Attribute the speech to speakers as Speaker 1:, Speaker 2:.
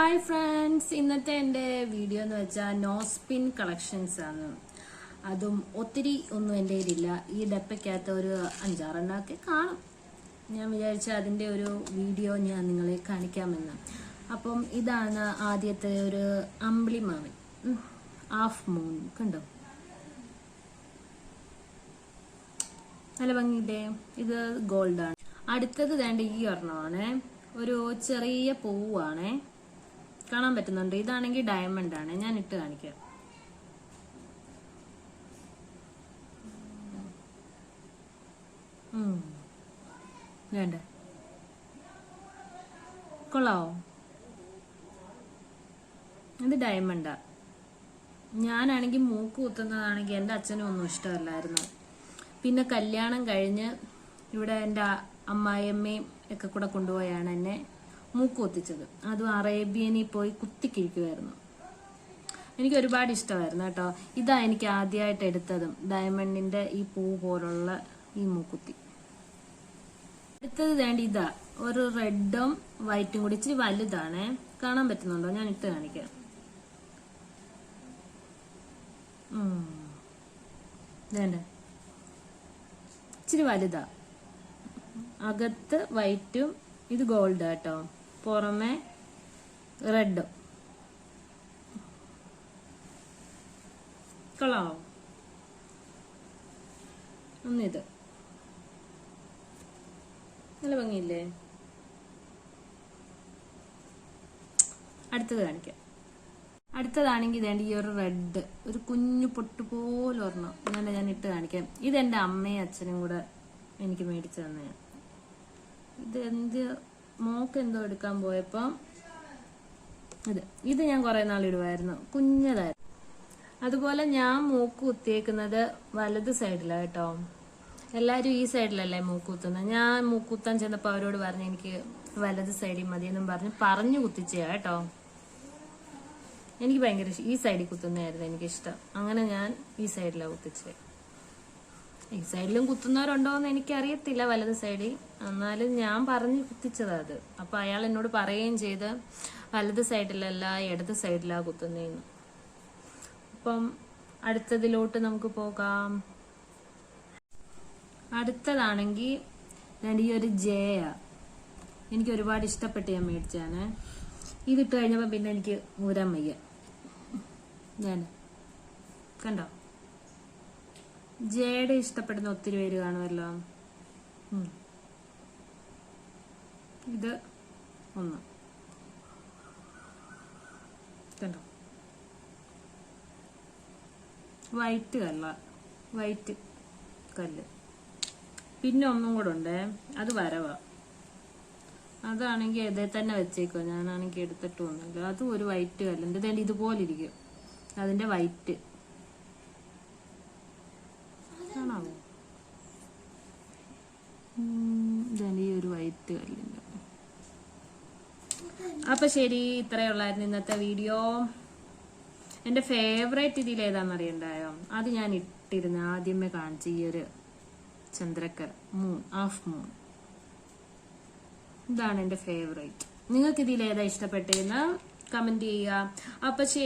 Speaker 1: Hi friends, ഇന്നത്തെ എൻ്റെ video എന്ന് വെച്ചാൽ നോസ്പിൻ കളക്ഷൻസ് ആണ്. അതും ഒത്തിരി ഒന്നും എൻ്റെ കയ്യിലില്ല. ഈ ഡപ്പയ്ക്കകത്ത് ഒരു 5-6 കാണും. ഞാൻ വിചാരിച്ച അതിൻ്റെ ഒരു വീഡിയോ ഞാൻ നിങ്ങളെ കാണിക്കാമെന്ന്. അപ്പം ഇതാണ് ആദ്യത്തെ ഒരു അമ്പിളിമാവൻ, ഹാഫ് മൂൺ. കണ്ടോ, നല്ല ഭംഗിയില്ലേ? ഇത് ഗോൾഡാണ്. അടുത്തത് വേണ്ട ഈ ഒരെണ്ണമാണ്, ഒരു ചെറിയ പൂവാണേ, കാണാൻ പറ്റുന്നുണ്ട്. ഇതാണെങ്കിൽ ഡയമണ്ട് ആണ്. ഞാൻ ഇട്ട് കാണിക്കാം. വേണ്ട, കൊള്ളാവോ? ഇത് ഡയമണ്ടാ. ഞാനാണെങ്കിൽ മൂക്ക് കുത്തുന്നതാണെങ്കിൽ എൻ്റെ അച്ഛനും ഒന്നും ഇഷ്ടമല്ലായിരുന്നു. പിന്നെ കല്യാണം കഴിഞ്ഞ് ഇവിടെ എൻ്റെ അമ്മായിയമ്മയും ഒക്കെ കൂടെ കൊണ്ടുപോയാണ് എന്നെ മൂക്ക് കുത്തിച്ചത്. അതും അറേബ്യനിൽ പോയി കുത്തിക്കിഴിക്കുമായിരുന്നു. എനിക്ക് ഒരുപാട് ഇഷ്ടമായിരുന്നു കേട്ടോ. ഇതാ എനിക്ക് ആദ്യമായിട്ട് എടുത്തതും ഡയമണ്ടിന്റെ ഈ പൂ പോലുള്ള ഈ മൂക്കുത്തി. അടുത്തത് വേണ്ട ഇതാ, ഒരു റെഡും വൈറ്റും കൂടി, ഇച്ചിരി വലുതാണേ. കാണാൻ പറ്റുന്നുണ്ടോ? ഞാൻ ഇട്ട് കാണിക്കാം. വേണ്ട, ഇച്ചിരി വലുതാ. അകത്ത് വൈറ്റും, ഇത് ഗോൾഡ് കേട്ടോ, പുറമെ റെഡും. കളാവോ? ഒന്നിത് നല്ല ഭംഗിയില്ലേ? അടുത്തത് കാണിക്കാം. അടുത്തതാണെങ്കിൽ ഇതേണ്ട ഈ ഒരു റെഡ്, ഒരു കുഞ്ഞു പൊട്ട് പോലെ ഒരെണ്ണം. അങ്ങനെ ഞാൻ ഇട്ട് കാണിക്കാം. ഇതെന്റെ അമ്മയും അച്ഛനും കൂടെ എനിക്ക് മേടിച്ചു തന്നെയാണ്. ഇത് എന്ത് മോക്ക് എന്തോ എടുക്കാൻ പോയപ്പോ ഇത് ഞാൻ കുറെ നാൾ ഇടുമായിരുന്നു, കുഞ്ഞതായിരുന്നു. അതുപോലെ ഞാൻ മൂക്ക് കുത്തിയേക്കുന്നത് വലത് സൈഡിലാണ് കേട്ടോ. എല്ലാരും ഈ സൈഡിലല്ലേ മൂക്ക് കുത്തുന്നത്. ഞാൻ മൂക്ക് കുത്താൻ ചെന്നപ്പോ അവരോട് പറഞ്ഞു എനിക്ക് വലത് സൈഡിൽ മതിയെന്നും പറഞ്ഞു കുത്തിച്ചാ കേട്ടോ. എനിക്ക് ഭയങ്കര ഈ സൈഡിൽ കുത്തുന്നതായിരുന്നു എനിക്കിഷ്ടം. അങ്ങനെ ഞാൻ ഈ സൈഡിലാണ് കുത്തിച്ചത്. ഈ സൈഡിലും കുത്തുന്നവരുണ്ടോ എന്ന് എനിക്കറിയത്തില്ല, വലത് സൈഡിൽ. എന്നാലും ഞാൻ പറഞ്ഞു കുത്തിച്ചതാ അത്. അപ്പൊ അയാൾ എന്നോട് പറയുകയും ചെയ്ത് വലത് സൈഡിലല്ല ഇടത് സൈഡിലാ കുത്തുന്നേന്ന്. അപ്പം അടുത്തതിലോട്ട് നമുക്ക് പോകാം. അടുത്തതാണെങ്കിൽ ഈ ഒരു ജയ എനിക്ക് ഒരുപാട് ഇഷ്ടപ്പെട്ട് ഞാൻ മേടിച്ചാണ്. ഇതിട്ട് കഴിഞ്ഞപ്പോ പിന്നെ എനിക്ക് ഊരാൻ വയ്യ. ഞാൻ കണ്ടോ, ജയുടെ ഇഷ്ടപ്പെടുന്ന ഒത്തിരി പേര് കാണുമല്ലോ. ഇത് ഒന്ന് കണ്ടോ, വൈറ്റ് വൈറ്റ് കല്ല്. പിന്നെ ഒന്നും കൂടെ ഉണ്ടേ, അത് വരവാ. അതാണെങ്കിൽ ഇതേ തന്നെ വെച്ചേക്കോ. ഞാനാണെങ്കിൽ എടുത്തിട്ട് ഒന്നുമില്ല. അതും ഒരു വൈറ്റ് കല്ലുണ്ട്. ഇതേണ്ട ഇതുപോലെ ഇരിക്കും, അതിന്റെ വൈറ്റ് കാണാമോ? ഇതാണ് ഈ ഒരു വൈറ്റ് കല്ലിന്റെ. അപ്പൊ ശരി, ഇത്രയുള്ളായിരുന്നു ഇന്നത്തെ വീഡിയോ. എന്റെ ഫേവറേറ്റ് ഇതിൽ ഏതാണെന്നറിയണ്ടായോ? അത് ഞാൻ ഇട്ടിരുന്നു ആദ്യമേ കാണിച്ച ഈ ഒരു ചന്ദ്രക്കര മൂൺ, ഹാഫ് മൂൺ. ഇതാണ് എന്റെ ഫേവറേറ്റ്. നിങ്ങൾക്ക് ഇതിൽ ഏതാ ഇഷ്ടപ്പെട്ടതെന്ന് കമന്റ് ചെയ്യുക. അപ്പൊ ശരി.